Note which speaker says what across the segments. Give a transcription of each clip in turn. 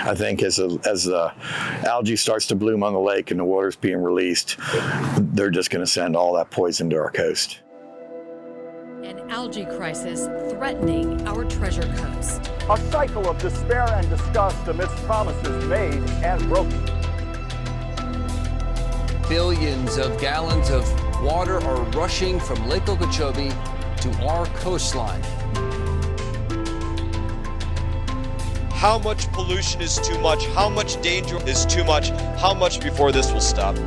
Speaker 1: I think as the algae starts to bloom on the lake and the water's being released, they're just going to send all that poison to our coast.
Speaker 2: An algae crisis threatening our treasure coast.
Speaker 3: A cycle of despair and disgust amidst promises made and broken.
Speaker 4: Billions of gallons of water are rushing from Lake Okeechobee to our coastline.
Speaker 5: How much pollution is too much? How much danger is too much? How much before this will stop?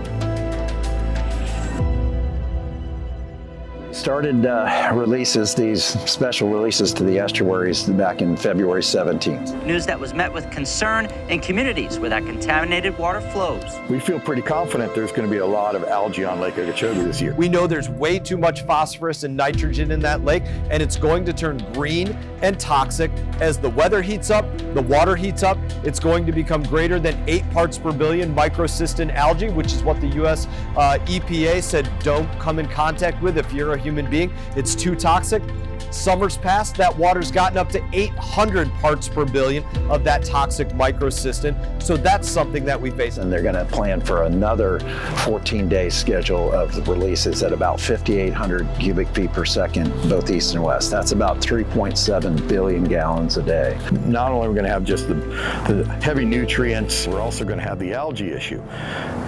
Speaker 6: Started these special releases to the estuaries back in February 17th.
Speaker 7: News that was met with concern in communities where that contaminated water flows.
Speaker 1: We feel pretty confident there's going to be a lot of algae on Lake Okeechobee this year.
Speaker 8: We know there's way too much phosphorus and nitrogen in that lake, and it's going to turn green and toxic as the weather heats up, the water heats up. It's going to become greater than 8 parts per billion microcystin algae, which is what the U.S. EPA said don't come in contact with if you're a human being. It's too toxic. Summer's passed, that water's gotten up to 800 parts per billion of that toxic microcystin. So that's something that we face.
Speaker 6: And they're going to plan for another 14-day schedule of the releases at about 5,800 cubic feet per second, both east and west. That's about 3.7 billion gallons a day.
Speaker 1: Not only are we going to have just the heavy nutrients, we're also going to have the algae issue.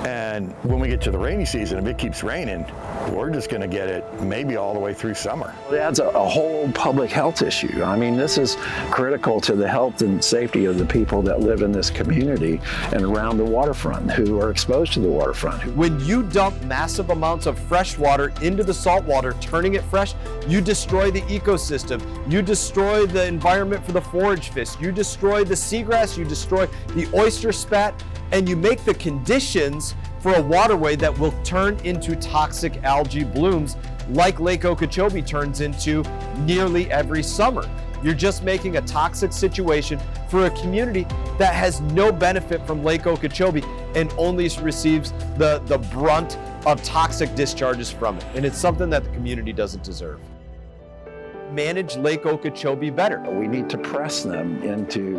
Speaker 1: And when we get to the rainy season, if it keeps raining, we're just going to get it maybe all the way through summer.
Speaker 6: It adds a whole public health issue. I mean, this is critical to the health and safety of the people that live in this community and around the waterfront who are exposed to the waterfront.
Speaker 8: When you dump massive amounts of fresh water into the salt water, turning it fresh, you destroy the ecosystem. You destroy the environment for the forage fish. You destroy the seagrass. You destroy the oyster spat, and you make the conditions for a waterway that will turn into toxic algae blooms like Lake Okeechobee turns into nearly every summer. You're just making a toxic situation for a community that has no benefit from Lake Okeechobee and only receives the brunt of toxic discharges from it. And it's something that the community doesn't deserve. Manage Lake Okeechobee better.
Speaker 6: We need to press them into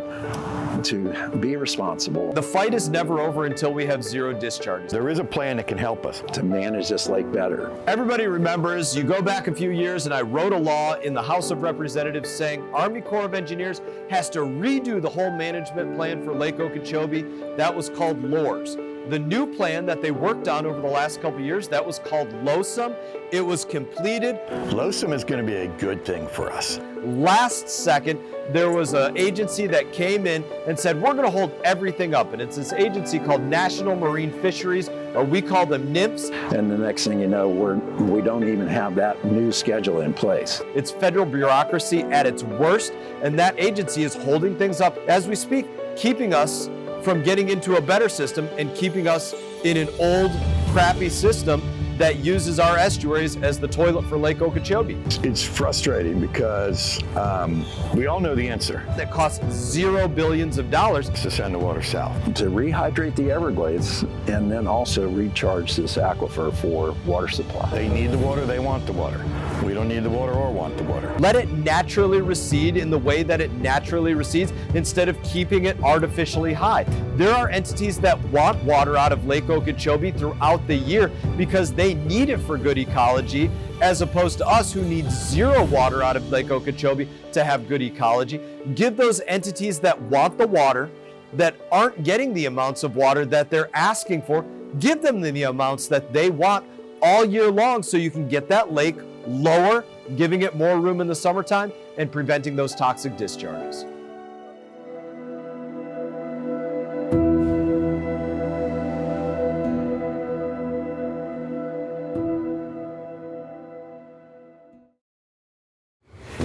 Speaker 6: to be responsible.
Speaker 8: The fight is never over until we have zero discharges.
Speaker 1: There is a plan that can help us
Speaker 6: to manage this lake better.
Speaker 8: Everybody remembers, you go back a few years and I wrote a law in the House of Representatives saying Army Corps of Engineers has to redo the whole management plan for Lake Okeechobee. That was called LORS. The new plan that they worked on over the last couple of years, that was called LOSUM. It was completed.
Speaker 1: LOSUM is going to be a good thing for us.
Speaker 8: Last second, there was an agency that came in and said, we're going to hold everything up. And it's this agency called National Marine Fisheries, or we call them NIMFs.
Speaker 6: And the next thing you know, we don't even have that new schedule in place.
Speaker 8: It's federal bureaucracy at its worst, and that agency is holding things up as we speak, keeping us from getting into a better system and keeping us in an old, crappy system that uses our estuaries as the toilet for Lake Okeechobee.
Speaker 1: It's frustrating because we all know the answer.
Speaker 8: That costs $0 billions
Speaker 1: to send the water south.
Speaker 6: To rehydrate the Everglades and then also recharge this aquifer for water supply.
Speaker 1: They need the water, they want the water. We don't need the water or want the water.
Speaker 8: Let it naturally recede in the way that it naturally recedes instead of keeping it artificially high. There are entities that want water out of Lake Okeechobee throughout the year because they need it for good ecology, as opposed to us who need zero water out of Lake Okeechobee to have good ecology. Give those entities that want the water, that aren't getting the amounts of water that they're asking for, give them the amounts that they want all year long so you can get that lake lower, giving it more room in the summertime and preventing those toxic discharges.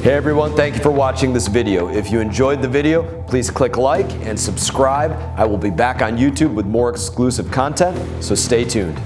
Speaker 8: Hey everyone, thank you for watching this video. If you enjoyed the video, please click like and subscribe. I will be back on YouTube with more exclusive content, so stay tuned.